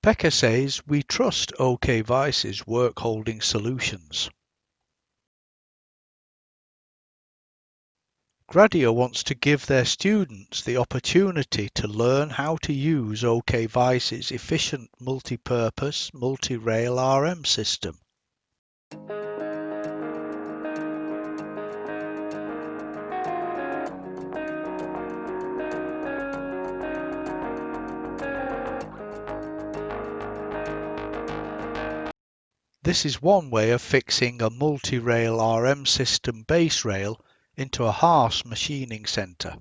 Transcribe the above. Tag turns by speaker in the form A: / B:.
A: Pekka says we trust OK-Vise's work-holding solutions. Gradia wants to give their students the opportunity to learn how to use OK-Vise's efficient multi-purpose, multi-rail RM system. This is one way of fixing a multi-rail RM system base rail into a Haas machining centre.